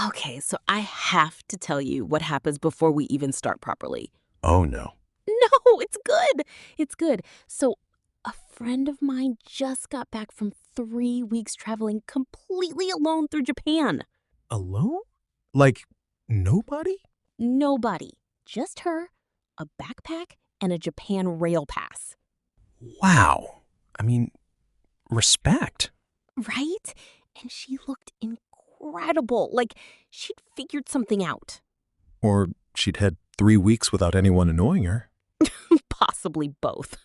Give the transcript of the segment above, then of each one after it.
Okay, so I have to tell you what happens before we even start properly. Oh no. No, it's good. It's good. So, a friend of mine just got back from 3 weeks traveling completely alone through Japan. Alone? Like nobody? Nobody, just her, a backpack, and a Japan rail pass. Wow. I mean, respect. Right? And she looked incredible. Like she'd figured something out. Or she'd had 3 weeks without anyone annoying her. Possibly both.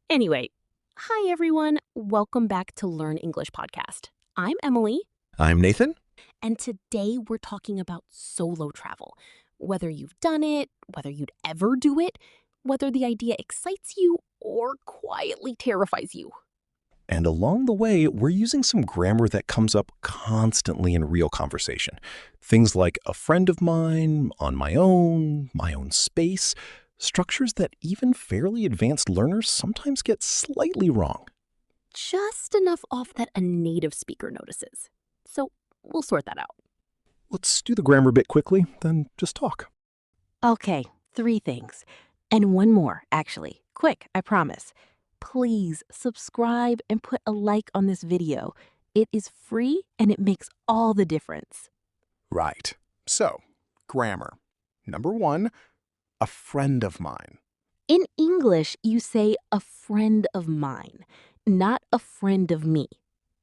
Anyway, hi everyone. Welcome back to Learn English Podcast. I'm Emily, I'm Nathan. and today we're talking about solo travel. Whether you've done it, whether you'd ever do it, whether the idea excites you or quietly terrifies you. And along the way, we're using some grammar that comes up constantly in real conversation. Things like a friend of mine, on my own space, structures that even fairly advanced learners sometimes get slightly wrong. Just enough off that a native speaker notices. So we'll sort that out. Let's do the grammar bit quickly, then just talk. Okay, 3 things. And one more, actually. Quick, I promise. Please subscribe and put a like on this video. It is free and it makes all the difference. Right. So, grammar. Number one, a friend of mine. In English, you say a friend of mine, not a friend of me.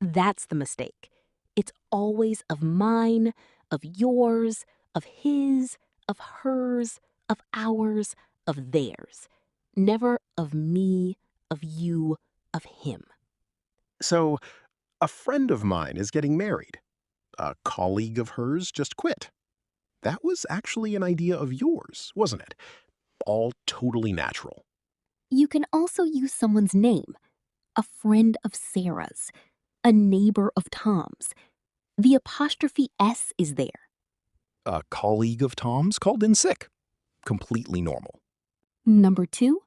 That's the mistake. It's always of mine, of yours, of his, of hers, of ours, of theirs. Never of me, of you, of him. So, a friend of mine is getting married. A colleague of hers just quit. That was actually an idea of yours, wasn't it? All totally natural. You can also use someone's name. A friend of Sarah's, a neighbor of Tom's. The apostrophe S is there. A colleague of Tom's called in sick. Completely normal. Number 2,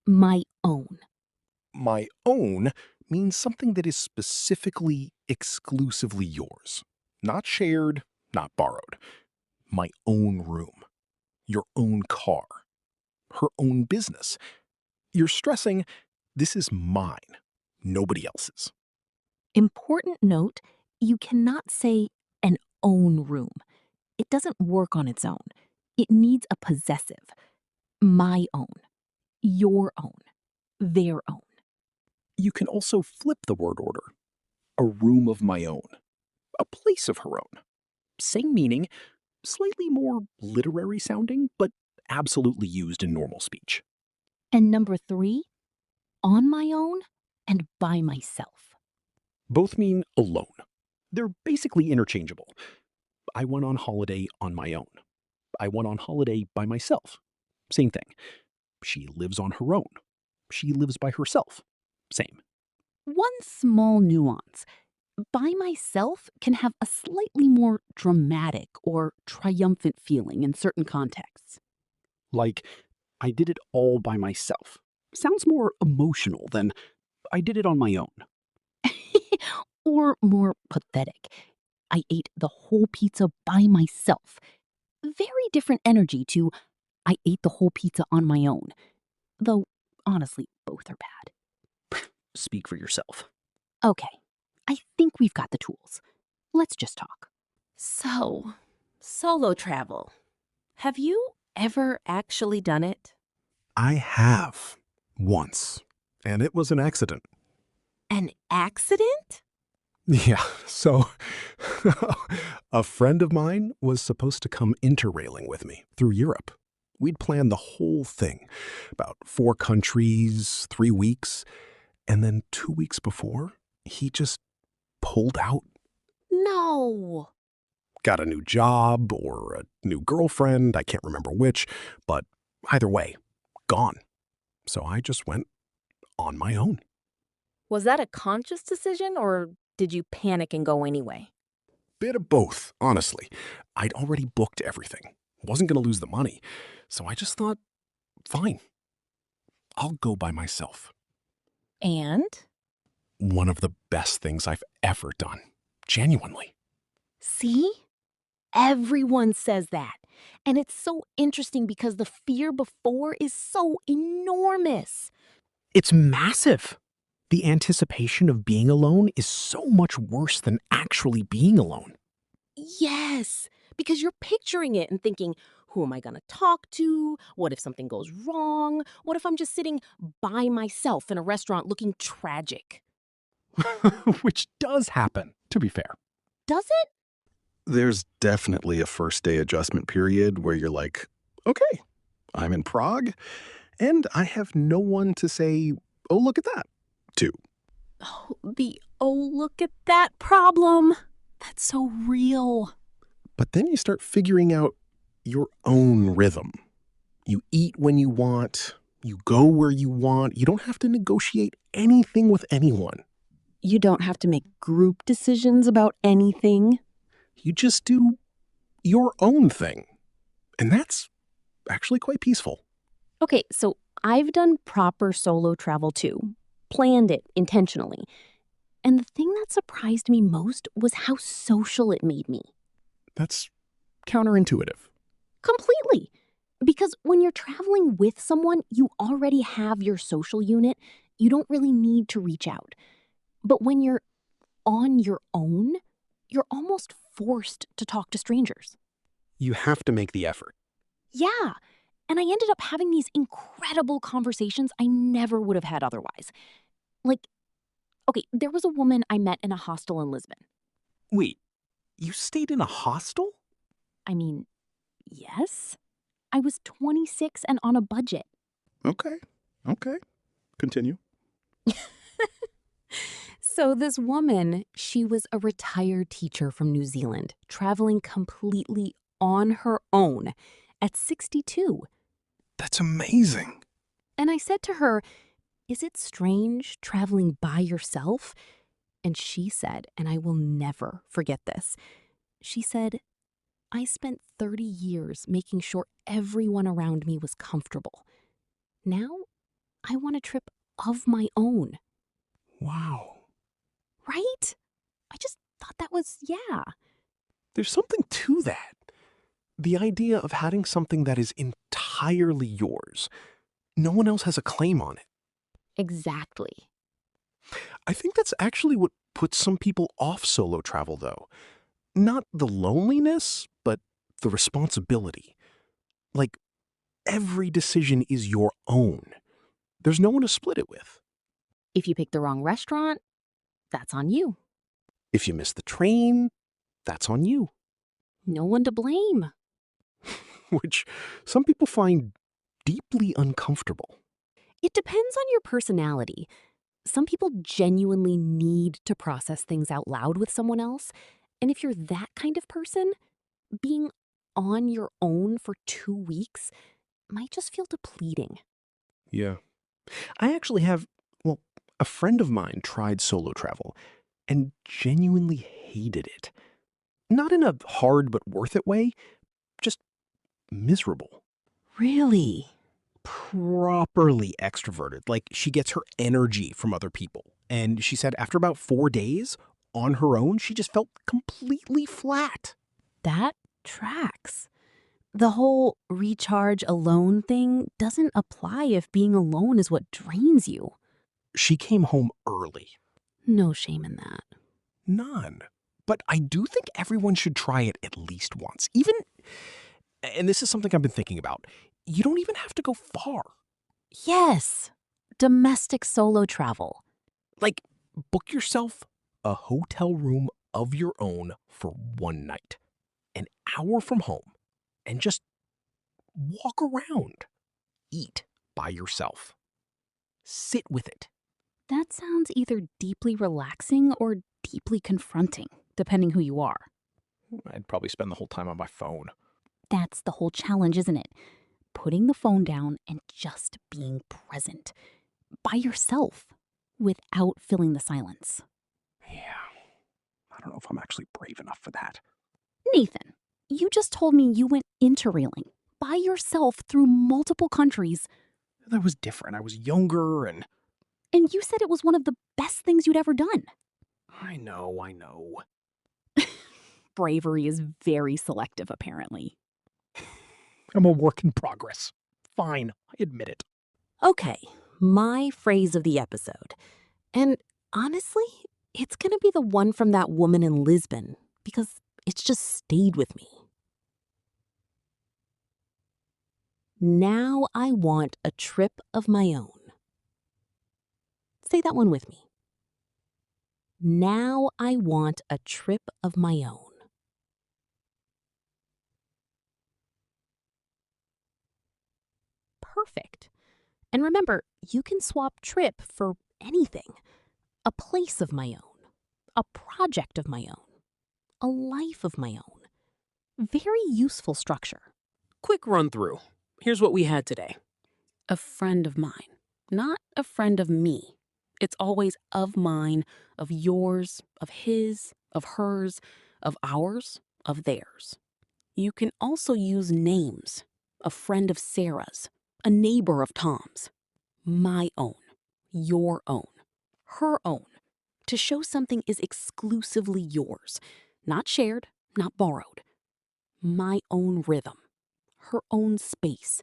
my own. My own means something that is specifically, exclusively yours. Not shared, not borrowed. My own room. Your own car. Her own business. You're stressing, this is mine, nobody else's. Important note, you cannot say an own room. It doesn't work on its own. It needs a possessive. My own, your own, their own. You can also flip the word order. A room of my own. A place of her own. Same meaning, slightly more literary sounding, but absolutely used in normal speech. And number 3, on my own and by myself. Both mean alone. They're basically interchangeable. I went on holiday on my own. I went on holiday by myself. Same thing. She lives on her own. She lives by herself. Same. One small nuance. By myself can have a slightly more dramatic or triumphant feeling in certain contexts. Like, I did it all by myself. Sounds more emotional than I did it on my own. Or more pathetic. I ate the whole pizza by myself. Very different energy to I ate the whole pizza on my own. Though, honestly, both are bad. Speak for yourself. Okay, I think we've got the tools. Let's just talk. So, solo travel. Have you ever actually done it? I have. Once. And it was an accident. An accident? Yeah, so a friend of mine was supposed to come interrailing with me through Europe. We'd planned the whole thing, about 4 countries, 3 weeks, and then 2 weeks before, he just pulled out. No. Got a new job or a new girlfriend, I can't remember which, but either way, gone. So I just went on my own. Was that a conscious decision or did you panic and go anyway? Bit of both, honestly. I'd already booked everything. Wasn't going to lose the money. So I just thought, fine, I'll go by myself. And? One of the best things I've ever done. Genuinely. See? Everyone says that. And it's so interesting because the fear before is so enormous. It's massive. The anticipation of being alone is so much worse than actually being alone. Yes, because you're picturing it and thinking, who am I going to talk to? What if something goes wrong? What if I'm just sitting by myself in a restaurant looking tragic? Which does happen, to be fair. Does it? There's definitely a first day adjustment period where you're like, okay, I'm in Prague and I have no one to say, oh, look at that, to. Oh, look at that problem. That's so real. But then you start figuring out your own rhythm. You eat when you want, you go where you want, you don't have to negotiate anything with anyone. You don't have to make group decisions about anything. You just do your own thing. And that's actually quite peaceful. Okay, so I've done proper solo travel too. Planned it intentionally. And the thing that surprised me most was how social it made me. That's counterintuitive. Completely. Because when you're traveling with someone, you already have your social unit. You don't really need to reach out. But when you're on your own, you're almost forced to talk to strangers. You have to make the effort. Yeah. And I ended up having these incredible conversations I never would have had otherwise. Like, okay, there was a woman I met in a hostel in Lisbon. Wait, you stayed in a hostel? I mean, yes. I was 26 and on a budget. Okay. Continue. So this woman, she was a retired teacher from New Zealand, traveling completely on her own at 62. That's amazing. And I said to her, is it strange traveling by yourself? And she said, and I will never forget this, she said, I spent 30 years making sure everyone around me was comfortable. Now, I want a trip of my own. Wow. Right? I just thought that was, yeah. There's something to that. The idea of having something that is entirely yours. No one else has a claim on it. Exactly. I think that's actually what puts some people off solo travel, though. Not the loneliness, but the responsibility. Like, every decision is your own. There's no one to split it with. If you pick the wrong restaurant, that's on you. If you miss the train, that's on you. No one to blame. Which some people find deeply uncomfortable. It depends on your personality. Some people genuinely need to process things out loud with someone else. And if you're that kind of person, being on your own for 2 weeks might just feel depleting. Yeah. I actually have, well, a friend of mine tried solo travel and genuinely hated it. Not in a hard but worth it way, just miserable. Really? Properly extroverted. Like, she gets her energy from other people. And she said after about 4 days on her own, she just felt completely flat. That tracks. The whole recharge alone thing doesn't apply if being alone is what drains you. She came home early. No shame in that. None. But I do think everyone should try it at least once. Even, and this is something I've been thinking about, you don't even have to go far. Yes. Domestic solo travel. Like, book yourself a hotel room of your own for one night, an hour from home, and just walk around. Eat by yourself. Sit with it. That sounds either deeply relaxing or deeply confronting, depending who you are. I'd probably spend the whole time on my phone. That's the whole challenge, isn't it? Putting the phone down and just being present. By yourself. Without filling the silence. Yeah. I don't know if I'm actually brave enough for that. Nathan, you just told me you went interrailing. By yourself through multiple countries. That was different. I was younger and... And you said it was one of the best things you'd ever done. I know. bravery is very selective, apparently. I'm a work in progress. Fine, I admit it. Okay, my phrase of the episode. And honestly, it's gonna be the one from that woman in Lisbon because it's just stayed with me. Now I want a trip of my own. Say that one with me. Now I want a trip of my own. Perfect. And remember, you can swap trip for anything. A place of my own, a project of my own, a life of my own. Very useful structure. Quick run through. Here's what we had today. A friend of mine, not a friend of me. It's always of mine, of yours, of his, of hers, of ours, of theirs. You can also use names. A friend of Sarah's, a neighbor of Tom's. My own, your own, her own. To show something is exclusively yours, not shared, not borrowed. My own rhythm, her own space,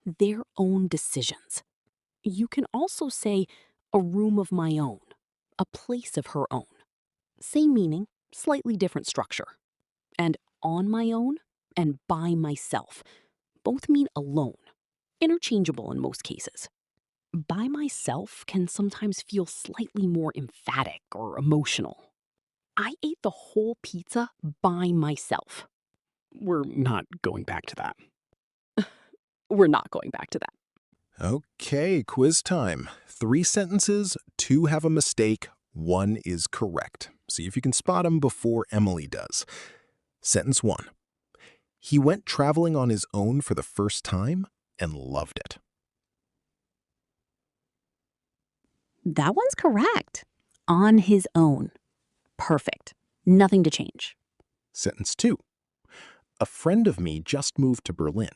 their own decisions. You can also say a room of my own, a place of her own. Same meaning, slightly different structure. And on my own and by myself both mean alone, interchangeable in most cases. By myself can sometimes feel slightly more emphatic or emotional. I ate the whole pizza by myself. We're not going back to that. We're not going back to that. Okay, quiz time. 3 sentences, 2 have a mistake, 1 is correct. See if you can spot them before Emily does. Sentence 1. He went traveling on his own for the first time and loved it. That one's correct. On his own. Perfect. Nothing to change. Sentence 2. A friend of me just moved to Berlin.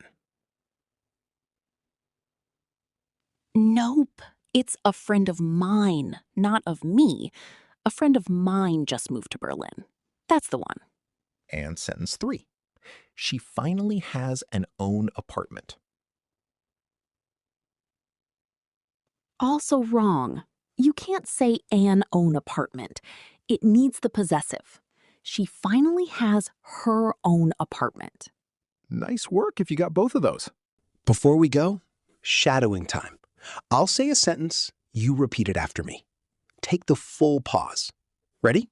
Nope. It's a friend of mine, not of me. A friend of mine just moved to Berlin. That's the one. And sentence 3. She finally has an own apartment. Also wrong. You can't say an own apartment. It needs the possessive. She finally has her own apartment. Nice work if you got both of those. Before we go, shadowing time. I'll say a sentence, you repeat it after me. Take the full pause. Ready?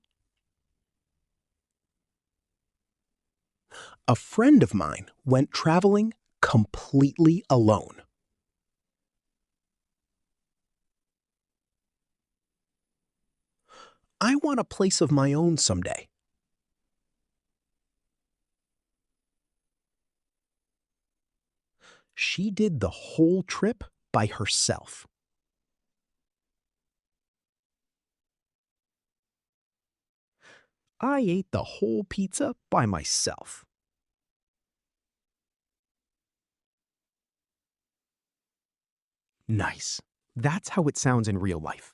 A friend of mine went traveling completely alone. I want a place of my own someday. She did the whole trip by herself. I ate the whole pizza by myself. Nice. That's how it sounds in real life.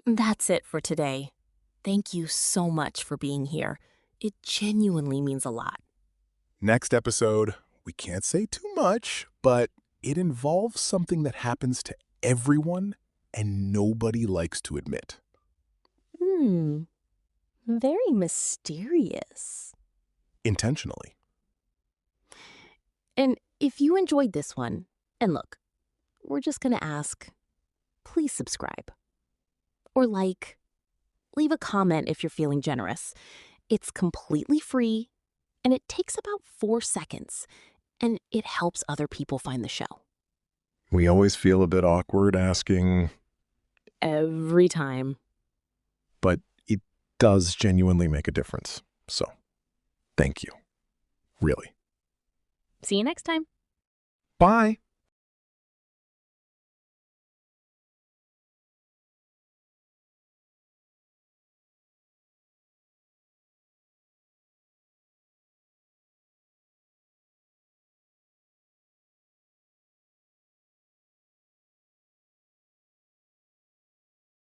That's it for today. Thank you so much for being here. It genuinely means a lot. Next episode, we can't say too much, but it involves something that happens to everyone and nobody likes to admit. Very mysterious. Intentionally. And if you enjoyed this one, and look, we're just gonna ask, please subscribe. Or leave a comment if you're feeling generous. It's completely free, and it takes about 4 seconds, and it helps other people find the show. We always feel a bit awkward asking, Every time. but it does genuinely make a difference. So, thank you. Really. See you next time. Bye.